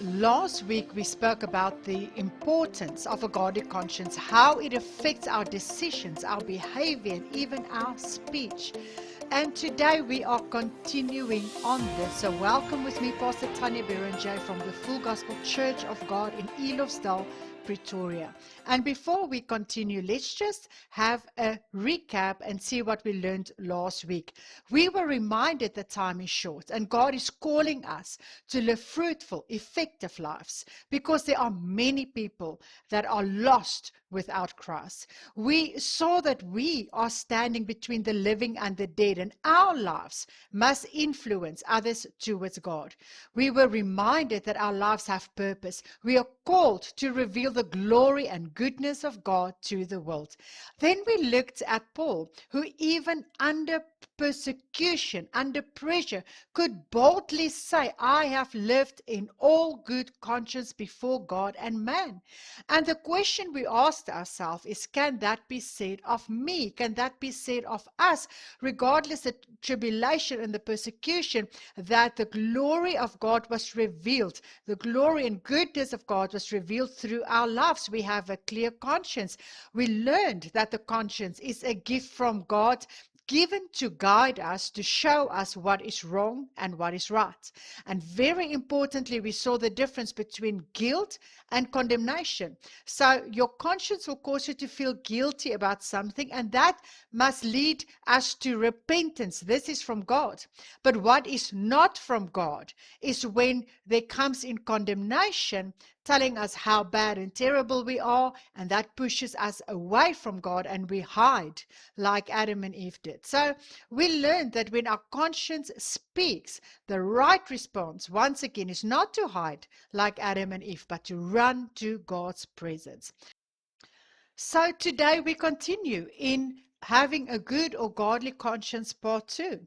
Last week we spoke about the importance of a godly conscience, how it affects our decisions, our behavior, and even our speech. And today we are continuing on this. So welcome with me, Pastor Tanya Berenjay from the Full Gospel Church of God in Eloffsdal, Pretoria. And before we continue, let's just have a recap and see what we learned last week. We were reminded that time is short and God is calling us to live fruitful, effective lives because there are many people that are lost without Christ. We saw that we are standing between the living and the dead, and our lives must influence others towards God. We were reminded that our lives have purpose. We are called to reveal the glory and goodness of God to the world. Then we looked at Paul, who even under persecution, under pressure, could boldly say, I have lived in all good conscience before God and man. And the question we asked ourselves is, can that be said of me? Can that be said of us, regardless of the tribulation and the persecution, that the glory of God was revealed, the glory and goodness of God was revealed through our lives. We have a clear conscience. We learned that the conscience is a gift from God, given to guide us, to show us what is wrong and what is right. And very importantly, we saw the difference between guilt and condemnation. So your conscience will cause you to feel guilty about something, and that must lead us to repentance. This is from God. But what is not from God is when there comes in condemnation, telling us how bad and terrible we are, and that pushes us away from God and we hide like Adam and Eve did. So we learned that when our conscience speaks, the right response, once again, is not to hide like Adam and Eve, but to run to God's presence. So today we continue in having a good or godly conscience part 2.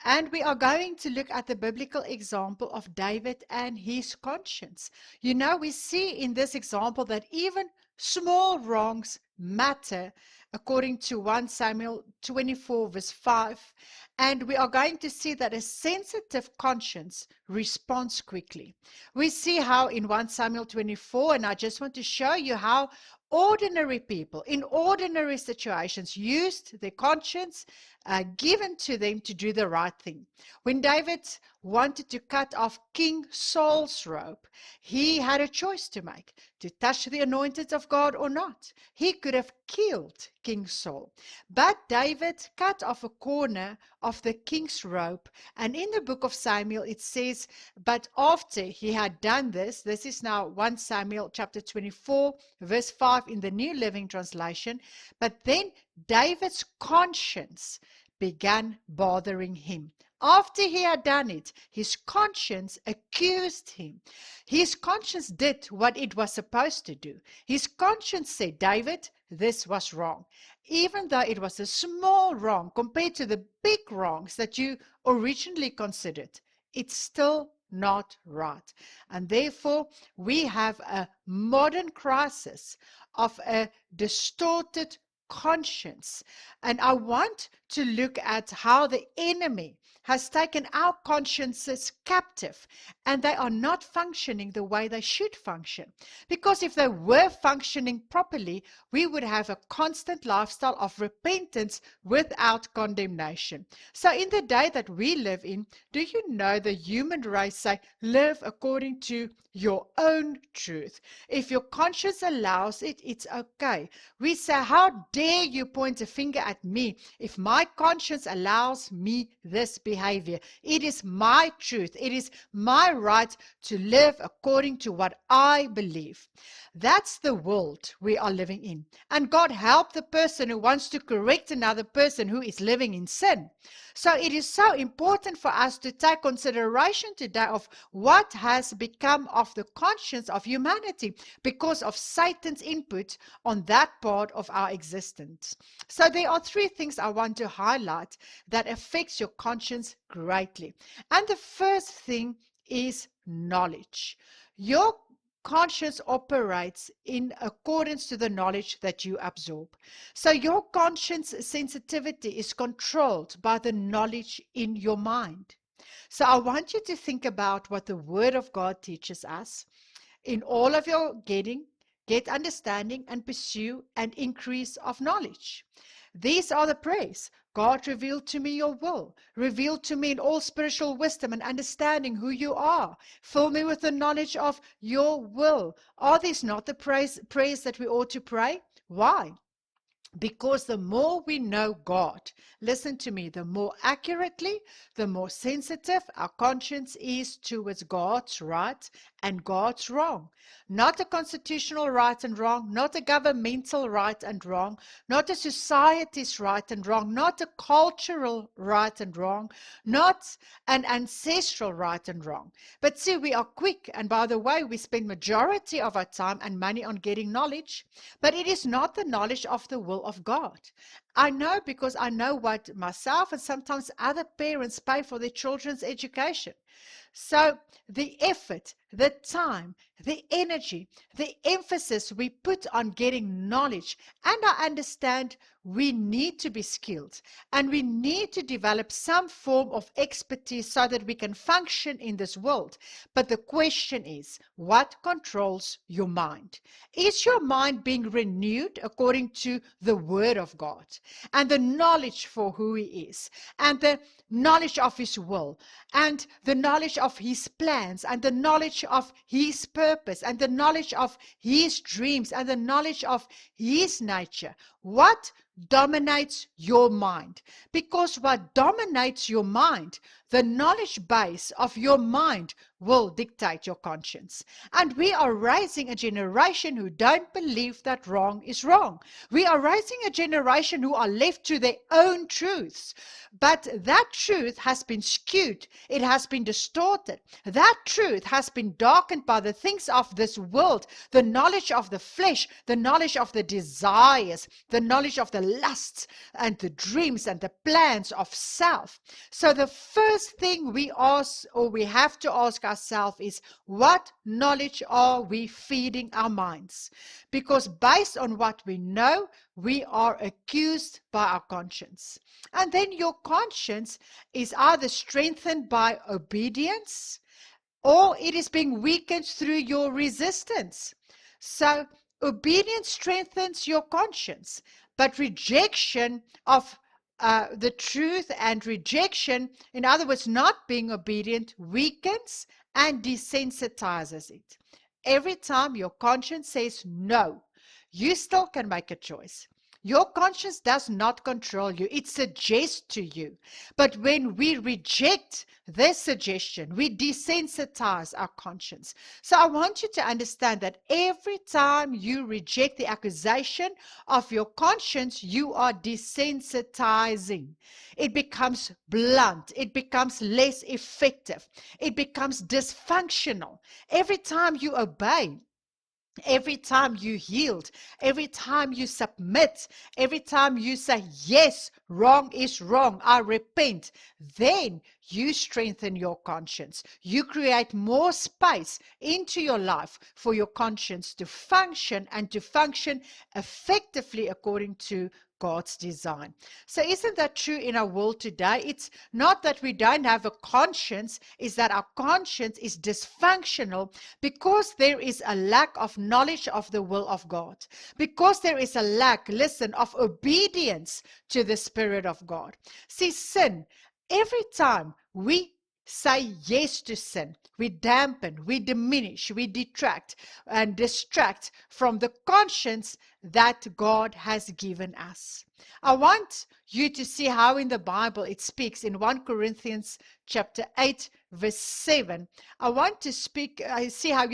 And we are going to look at the biblical example of David and his conscience. You know, we see in this example that even small wrongs matter according to 1 Samuel 24 verse 5. And we are going to see that a sensitive conscience responds quickly. We see how in 1 Samuel 24, and I just want to show you how ordinary people in ordinary situations used their conscience given to them to do the right thing. When David wanted to cut off King Saul's robe, he had a choice to make, to touch the anointed of God or not. He could have killed King Saul, but David cut off a corner of the king's robe, and in the book of Samuel it says, but after he had done this, this is now 1 Samuel chapter 24 verse 5 in the New Living Translation, but then David's conscience began bothering him. After he had done it, his conscience accused him. His conscience did what it was supposed to do. His conscience said, David, this was wrong. Even though it was a small wrong compared to the big wrongs that you originally considered, it's still not right. And therefore, we have a modern crisis of a distorted conscience. And I want to look at how the enemy has taken our consciences captive, and they are not functioning the way they should function. Because if they were functioning properly, we would have a constant lifestyle of repentance without condemnation. So in the day that we live in, do you know the human race say, live according to your own truth. If your conscience allows it, it's okay. We say, how dare you point a finger at me if my conscience allows me this behavior? It is my truth. It is my right to live according to what I believe. That's the world we are living in. And God help the person who wants to correct another person who is living in sin. So it is so important for us to take consideration today of what has become of the conscience of humanity because of Satan's input on that part of our existence. So there are 3 things I want to highlight that affects your conscience greatly. And the first thing is knowledge. Your conscience operates in accordance to the knowledge that you absorb. So your conscience sensitivity is controlled by the knowledge in your mind. So I want you to think about what the Word of God teaches us. In all of your getting, get understanding and pursue an increase of knowledge. These are the prayers. God, reveal to me your will. Reveal to me in all spiritual wisdom and understanding who you are. Fill me with the knowledge of your will. Are these not the prayers that we ought to pray? Why? Because the more we know God, listen to me, the more accurately, the more sensitive our conscience is towards God's right and God's wrong. Not a constitutional right and wrong, not a governmental right and wrong, not a society's right and wrong, not a cultural right and wrong, not an ancestral right and wrong. But see, we are quick, and by the way, we spend majority of our time and money on getting knowledge, but it is not the knowledge of the will of God. I know because I know what myself and sometimes other parents pay for their children's education. So the effort, the time, the energy, the emphasis we put on getting knowledge, and I understand we need to be skilled and we need to develop some form of expertise so that we can function in this world. But the question is, what controls your mind? Is your mind being renewed according to the Word of God and the knowledge for who He is and the knowledge of His will and the knowledge of His plans and the knowledge of His purpose and the knowledge of His dreams and the knowledge of His nature? What dominates your mind? Because what dominates your mind, the knowledge base of your mind, will dictate your conscience. And we are raising a generation who don't believe that wrong is wrong. We are raising a generation who are left to their own truths. But that truth has been skewed. It has been distorted. That truth has been darkened by the things of this world, the knowledge of the flesh, the knowledge of the desires, the knowledge of the lusts and the dreams and the plans of self. So the first thing we ask, or we have to ask ourselves, is what knowledge are we feeding our minds? Because based on what we know, we are accused by our conscience. And then your conscience is either strengthened by obedience or it is being weakened through your resistance. So obedience strengthens your conscience, but rejection of the truth and rejection, in other words, not being obedient, weakens and desensitizes it. Every time your conscience says no, you still can make a choice. Your conscience does not control you. It suggests to you. But when we reject this suggestion, we desensitize our conscience. So I want you to understand that every time you reject the accusation of your conscience, you are desensitizing. It becomes blunt. It becomes less effective. It becomes dysfunctional. Every time you obey, every time you yield, every time you submit, every time you say, yes, wrong is wrong, I repent, then you strengthen your conscience. You create more space into your life for your conscience to function and to function effectively according to God's design. So isn't that true in our world today? It's not that we don't have a conscience, it's that our conscience is dysfunctional because there is a lack of knowledge of the will of God. Because there is a lack, listen, of obedience to the Spirit of God. See, sin, every time we say yes to sin, we dampen, we diminish, we detract and distract from the conscience that God has given us. I want you to see how in the Bible it speaks in 1 Corinthians chapter 8 verse 7. I want to see how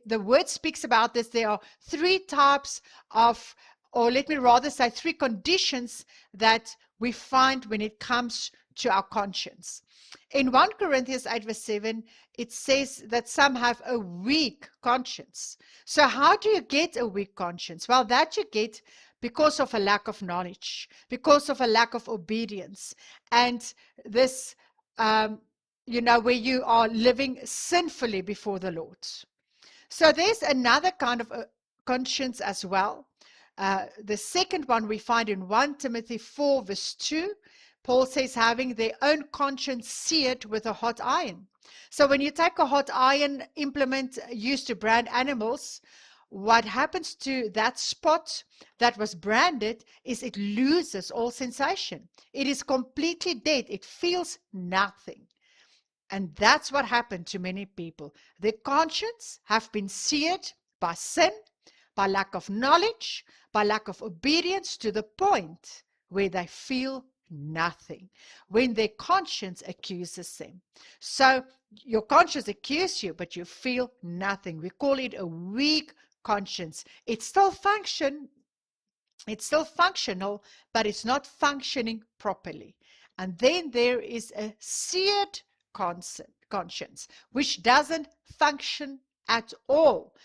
the word speaks about this. There are three types of, or let me rather say three conditions that we find when it comes to our conscience. In 1 Corinthians 8 verse 7, it says that some have a weak conscience. So how do you get a weak conscience? Well, that you get because of a lack of knowledge, because of a lack of obedience, and this, where you are living sinfully before the Lord. So there's another kind of conscience as well. The second one we find in 1 Timothy 4 verse 2. Paul says having their own conscience seared with a hot iron. So when you take a hot iron implement used to brand animals, what happens to that spot that was branded is it loses all sensation. It is completely dead. It feels nothing. And that's what happened to many people. Their conscience have been seared by sin, by lack of knowledge, by lack of obedience, to the point where they feel nothing, when their conscience accuses them. So your conscience accuses you, but you feel nothing. We call it a weak conscience. It's still functional, but it's not functioning properly. And then there is a seared conscience, which doesn't function at all.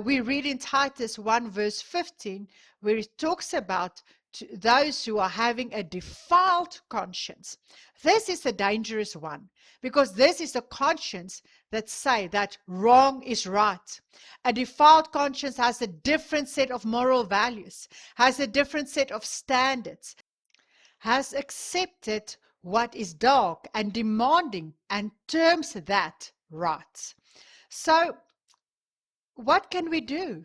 We read in Titus 1 verse 15, where it talks about those who are having a defiled conscience. This is a dangerous one, because this is a conscience that say that wrong is right. A defiled conscience has a different set of moral values, has a different set of standards, has accepted what is dark and demanding and terms that right. So what can we do?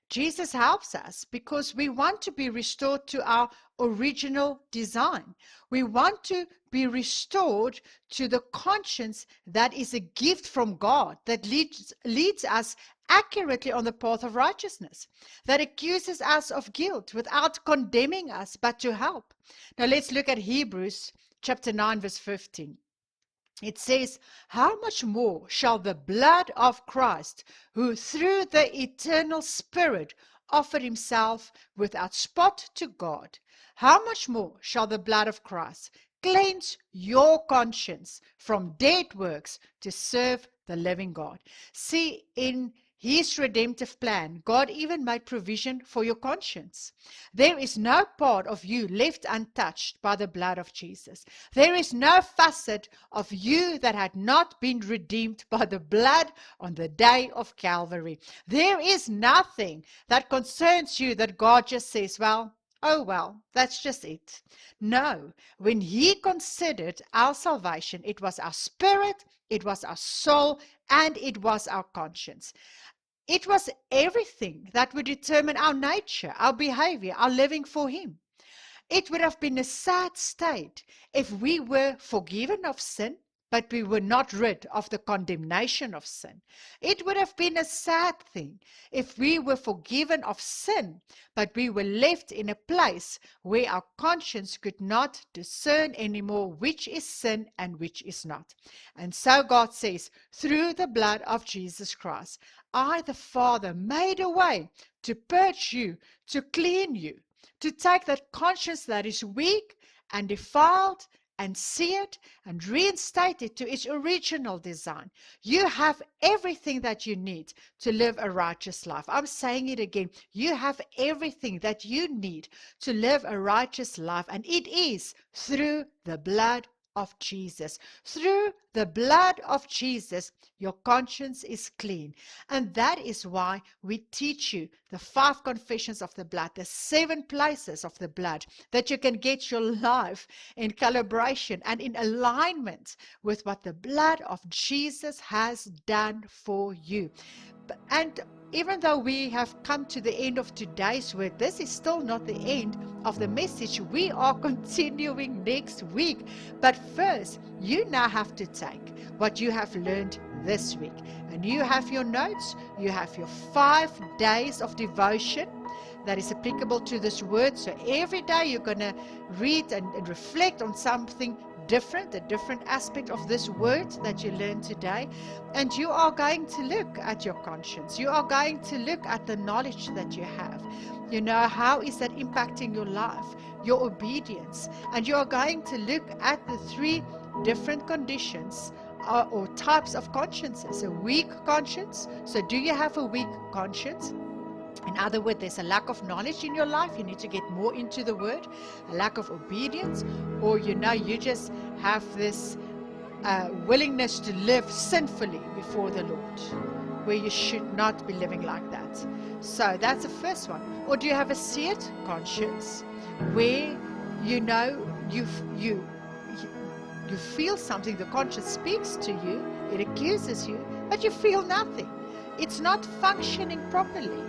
Jesus helps us, because we want to be restored to our original design. We want to be restored to the conscience that is a gift from God, that leads us accurately on the path of righteousness, that accuses us of guilt without condemning us, but to help. Now let's look at Hebrews chapter 9 verse 15. It says, how much more shall the blood of Christ, who through the eternal Spirit offered himself without spot to God, how much more shall the blood of Christ cleanse your conscience from dead works to serve the living God? See, in his redemptive plan, God even made provision for your conscience. There is no part of you left untouched by the blood of Jesus. There is no facet of you that had not been redeemed by the blood on the day of Calvary. There is nothing that concerns you that God just says, well, oh well, that's just it. No, when he considered our salvation, it was our spirit, it was our soul, and it was our conscience. It was everything that would determine our nature, our behavior, our living for him. It would have been a sad state if we were forgiven of sin, but we were not rid of the condemnation of sin. It would have been a sad thing if we were forgiven of sin, but we were left in a place where our conscience could not discern anymore which is sin and which is not. And so God says, through the blood of Jesus Christ, I, the Father, made a way to purge you, to clean you, to take that conscience that is weak and defiled and seared and reinstate it to its original design. You have everything that you need to live a righteous life. I'm saying it again. You have everything that you need to live a righteous life, and it is through the blood of Jesus. Through the blood of Jesus, your conscience is clean. And that is why we teach you the 5 confessions of the blood, the 7 places of the blood, that you can get your life in calibration and in alignment with what the blood of Jesus has done for you. And even though we have come to the end of today's word, this is still not the end of the message. We are continuing next week. But first, you now have to take what you have learned this week. And you have your notes. You have your 5 days of devotion that is applicable to this word. So every day you're going to read and reflect on something different, a different aspect of this word that you learned today. And you are going to look at your conscience. You are going to look at the knowledge that you have. You know, how is that impacting your life, your obedience? And you are going to look at the 3 different conditions or types of consciences. A weak conscience. So do you have a weak conscience? In other words, there's a lack of knowledge in your life. You need to get more into the word. A lack of obedience. Or you just have this willingness to live sinfully before the Lord, where you should not be living like that. So that's the first one. Or do you have a seared conscience, where you feel something, the conscience speaks to you, it accuses you, but you feel nothing. It's not functioning properly.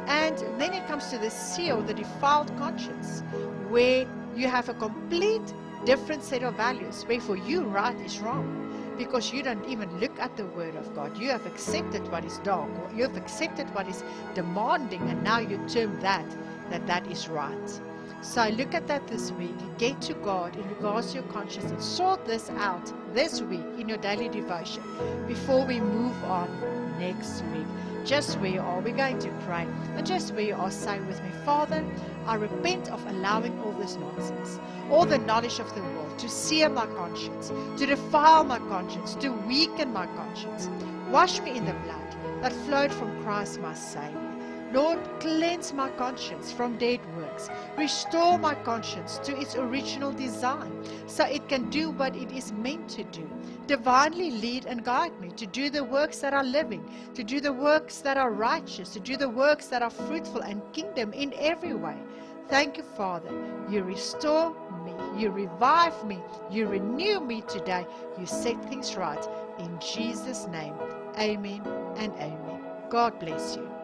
And then it comes to the seal, the defiled conscience, where you have a complete different set of values, where for you right is wrong, because you don't even look at the Word of God. You have accepted what is dark, or you have accepted what is demanding, and now you term that is right. So look at that this week. Get to God in regards to your conscience and sort this out this week in your daily devotion before we move on next week. Just where you are, we're going to pray. And just where you are, say with me, Father, I repent of allowing all this nonsense, all the knowledge of the world to sear my conscience, to defile my conscience, to weaken my conscience. Wash me in the blood that flowed from Christ my Savior. Lord, cleanse my conscience from dead works. Restore my conscience to its original design so it can do what it is meant to do. Divinely lead and guide me to do the works that are living, to do the works that are righteous, to do the works that are fruitful and kingdom in every way. Thank you, Father. You restore me, you revive me, you renew me today. You set things right. In Jesus' name, amen and amen. God bless you.